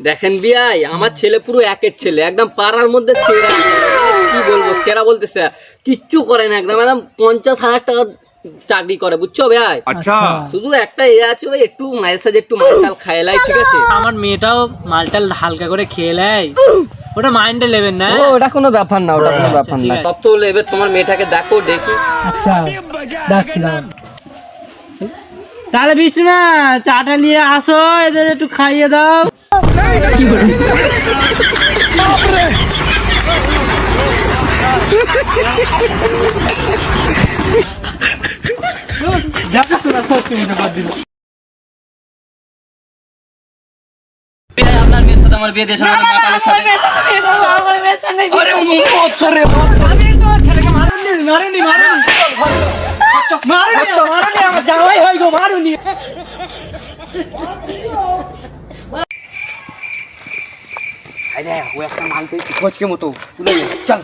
দেখেন বিয়াই, আমার ছেলে পুরো একের ছেলে, একদম পাড়ার মধ্যে সেরা। কি বলবো, সেরা বলতে সেরা, কিচ্ছু করে না, একদম একদম 50,000 টাকা চাকরি করে, বুঝছো ভাই? আচ্ছা, শুধু একটা আছে, ওই একটু মায়ের সাথে একটু মালটাল খায় লাই, ঠিক আছে? আমার মেয়েটাও মালটাল হালকা করে খেয়ে নেয়, ওটা মাইন্ডে নেবেন না। ওটা কোনো ব্যাপার না, ওটা কোনো ব্যাপার না। সব তো এবার তোমার মেয়েটাকে দেখো, দেখি। আচ্ছা ডাকছিলাম। তাহলে বিষ্ণু না, চাটা নিয়ে আসো, এদের একটু খাইয়ে দাও। কি বলে? আপনার মেয়ের সাথে আমার বিয়ে দিয়ে মাতালের সাথে। আরে ও মত করে, আমি তোমার ছেলেকে মারুনি, মারুনি, মারুনি, মারুনি, আমার জামাই হই গো, মারুনি। আরে ও একটা মাল পেয়েছি কোচকে মতো, তুলে নে, চল।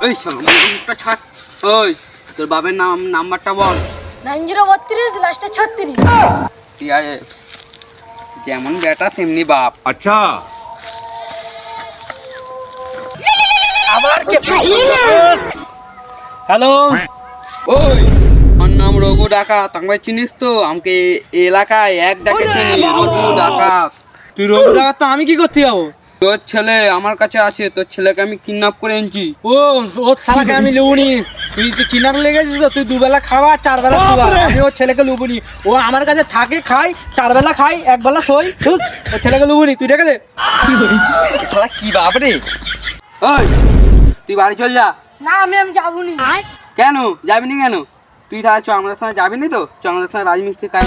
এই সামনেটা ছাড়। ওই তোর বাবার নাম্বারটা বল। 9032 লাস্টে 36। ঠিক আছে, যেমন বেটা তেমনি বাপ। अच्छा, আবার কে? হ্যালো, ওই আমার নাম রঘু ডাকাত, আমাকে চিনিস তো? আমাকে এই এলাকায় এক ডাকে চিনি, রঘু ডাকাত। তুই রঘু ডাকাত, তো আমি কি করতে যাবো? তোর ছেলে আমার কাছে আছে, তোর ছেলেকে আমি কিডন্যাপ করে এনেছি। ও ওর শালাকে আমি লুবনি। তুই কিনার লেগেছিস তো, তুই দুবেলা খাওয়া, 4 বেলা শোয়া। আমি ওর ছেলেকে লুবনি, ও আমার কাছে থাকে, খাই, 4 বেলা খাই, 1 বেলা শোই। বুঝ, ওর ছেলেকে লুবনি, তুই ডেকে দে। শালা কি বাপ রে! ওই তুই বাড়ি চল যা। না আমি যাবনি। কেন যাবি নি কেন? তুই তাহলে চ আমাদের সঙ্গে যাবি নি তো? চ আমাদের সঙ্গে রাজমিস্ত্রি কাজ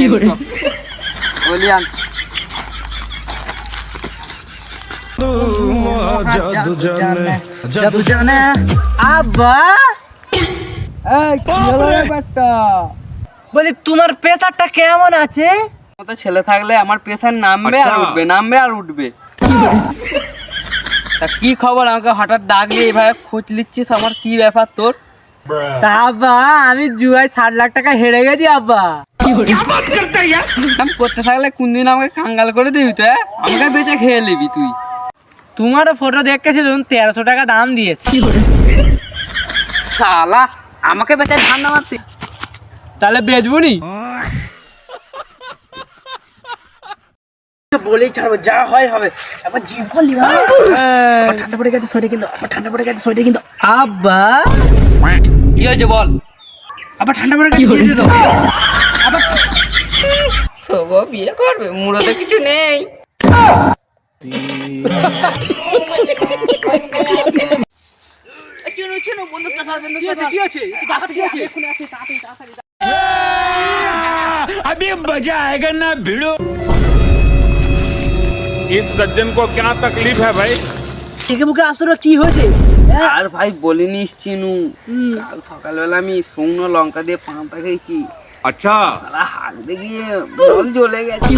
বলি আন। জাদু জানে আব্বা। এই কি হলো রে বেটা? বলি তোমার প্রেসারটা কেমন আছে? মতো ছেলে থাকলে আমার প্রেসার নামবে আর উঠবে, নামবে আর উঠবে। তা কি খবর, আমাকে হঠাৎ ডাকলে এইভাবে খোঁজ নিচ্ছিস? আমার কি ব্যাপার তোর? তা আব্বা, আমি জুয়ায় 60 লাখ টাকা হেরে গেছি আব্বা। আমি করতে থাকলে কোনদিন আমাকে কাঙ্গাল করে দিবি তো? আমাকে বেঁচে খেয়ে নিবি তুই। তোমার ফটো দেখেছিলাম, 1300 টাকা দাম দিয়েছে। শালা আমাকে বেঁচে ধান নামাচ্ছি। তাহলে বেচবো নি? বলেই ছাড়বো, যা হয় হবে। আবার জিম করলি ভাই, ঠান্ডা পড়ে গেছে শরীরে কিন্তু, আবার ঠান্ডা পড়ে গেছে শরীরে কিন্তু। আব্বা কি হয়েছে বল? আবার ঠান্ডা পড়ে গেছে, দিয়ে দাও। আবার সোগো বিয়ে করবে, মুড়োতে কিছু নেই। কি আছে? अभी मजा आएगा ना भिड़ो। इस सज्जन को क्या तकलीफ है भाई? থেকে মুখে আসলে কি হয়েছে? আর ভাই বলিনিস চিনু, কাল সকালবেলা আমি শুকনো লঙ্কা দিয়ে পাঁপা খেয়েছি। अच्छा, শালা হাঁকতে গিয়ে জল জ্বলে গেছে।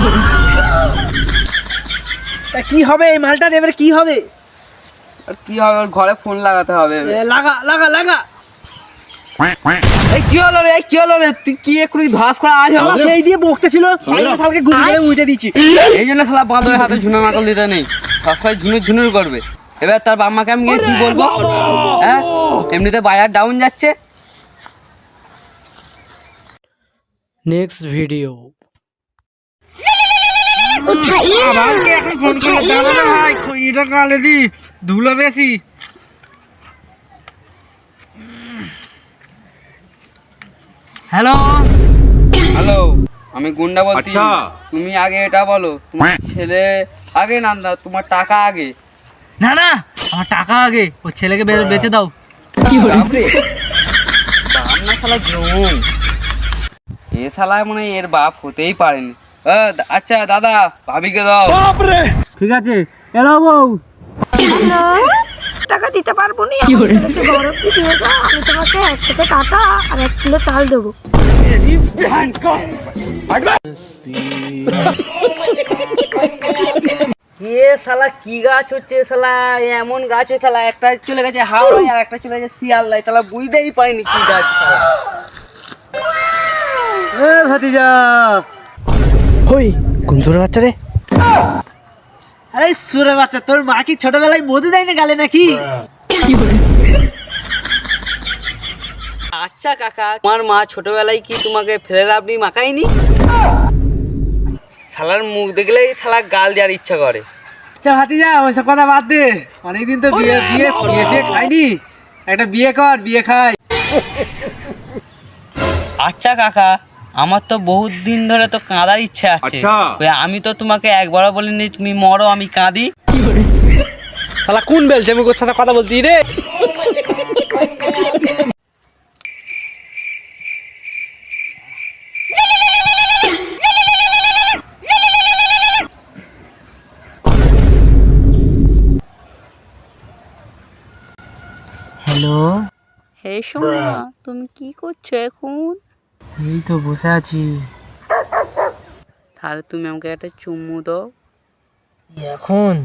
তা কি হবে এই মালটার, এবারে কি হবে? আর কি হবে, ওর ঘরে ফোন লাগাতে হবে। লাগা লাগা লাগা। এই কি হলো রে, কি হলো রে? তুই কি এক্ষুনি ধাস করে আজ আমার সেই দিয়ে বকতে ছিল, শালাকে গুলি করে মুইতে দিচ্ছি। এই জন্য শালা বাঁদরের হাতে ঝুনো নাকল দিতে নেই, সবসময় ঝুনুর ঝুনুর করবে। এবার তার বাম্মাকে আমি গিয়ে কি বলবো? হ্যাঁ, এমনিতে বাজার ডাউন যাচ্ছে। Next video. उठाइए ফোন করে জানা না ভাই, খইটা কালে দি ধুলো বেশি। হ্যালো হ্যালো, আমি গুন্ডা বলছি। আচ্ছা। তুমি আগে এটা বলো, তোমার ছেলে আগে না না তোমার টাকা আগে? না না, আমার টাকা আগে, ওর ছেলেকে বেচে দাও। বাপরে, বাপ না শালা জুন। এ শালা মনে হয় এর বাপ হতেই পারেনি। আচ্ছা দাদা, ভাবিকে দাও। ঠিক আছে, এলো বউ। টাকা দিতে পারবো না, ছেলেকে গরম দিয়ে দাও, আমি তোমাকে 1 থেকে টাকা আর 1 কিলো চাল দেবো। কে শালা কি গাছ হচ্ছে শালা, এমন গাছ হচ্ছে শালা, একটা চলে গেছে হাওড়ায় আর একটা চলে গেছে শিয়ালদায়, শালা বুঝতেই পারিনি কি গাছ শালা। এ ভাতিজা, হই কোন সুরের বাচ্চা রে? আরে সুরে বাচ্চা, তোর মা কি ছোটবেলায় মধু দেয় না গালে নাকি? আচ্ছা কাকা, তোমার মা ছোটবেলায় কি তোমাকে ফেলে আপনি মাখায়নি? শালার মুখ দেখলেই শালা গাল দেওয়ার ইচ্ছা করে। আচ্ছা ভাতিজা, ওইসব কথা বাদ দে, অনেকদিন তো বিয়ে বিয়ে বিয়ে খাইনি, একটা বিয়ে কর, বিয়ে খাই। আচ্ছা কাকা, আমার তো বহুত দিন ধরে তো কাঁদার ইচ্ছা আছে। আচ্ছা। কই আমি তো তোমাকে একবারও বলিনি তুমি মরো আমি কাঁদি। শালা কোন বেলছে আমি ওর সাথে কথা বলছি রে? হ্যালো, হে সোনা, তুমি কি করছো এখন? এই তো বসে আছি। তাহলে তুমি আমাকে একটা চুমু দাও। এখন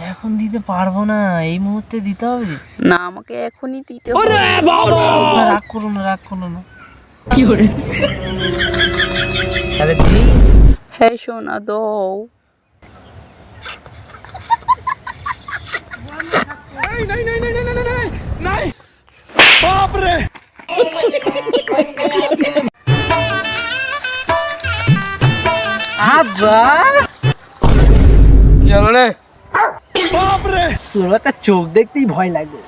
এখন দিতে পারবো না, এই মুহূর্তে দিতে হবে। না, আমাকে এখনই দিতে হবে। রাগ করো না, রাগ করো না। তাহলে দি। হে সোনা দাও। আব্বা, কি হলো রে? সুরটা চোখ দেখতেই ভয় লাগে।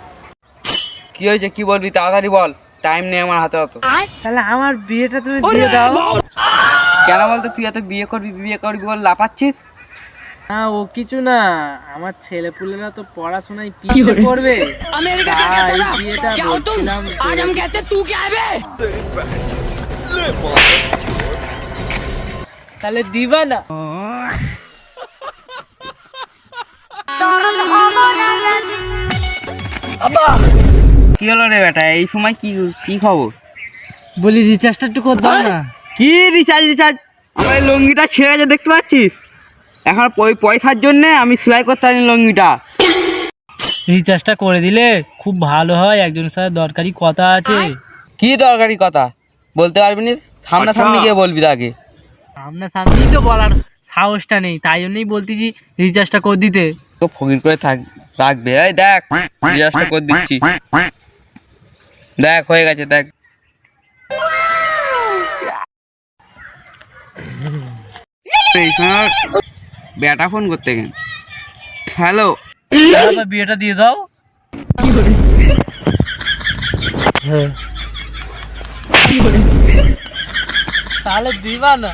কি হয়েছে কি বলবি তাড়াতাড়ি বল, টাইম নেই আমার হাতে অত। তাহলে আমার বিয়েটা তুমি দিয়ে দাও। কেন বলতো তুই এত বিয়ে করবি বল লাপাচ্ছিস? না ও কিছু না, আমার ছেলে পুলেরা তো পড়াশোনায় পিছিয়ে পড়বে, তাই বিয়েটা বলছিলাম তাহলে দিবা না? কি হলো রে বেটা, এই সময় কি কি খবর? বলি রিচার্জটা একটু করে দাও না। কি রিচার্জ? আমার এই লুঙ্গিটা ছেড়ে গেছে দেখতে পাচ্ছিস? এখন ওই পয়সার জন্য আমি সেলাই করতে পারিনি লুঙ্গিটা। রিচার্জটা করে দিলে খুব ভালো হয়, একজনের সাথে দরকারি কথা আছে। কি দরকারি কথা বলতে পারবি না? সামনাসামনি গিয়ে বলবি তাকে। আপনার সামনেই তো বলার সাহসটা নেই, তাই জন্যই বলতেছি রিচার্জটা করে দিতে। তো ফকির করে রাখবে। এই দেখ রিচার্জটা করে দিচ্ছি, দেখ হয়ে গেছে দেখ। এই সময় বেটা ফোন করতে গেল। হ্যালো, বিয়েটা দিয়ে দাও। তাহলে দিবা না?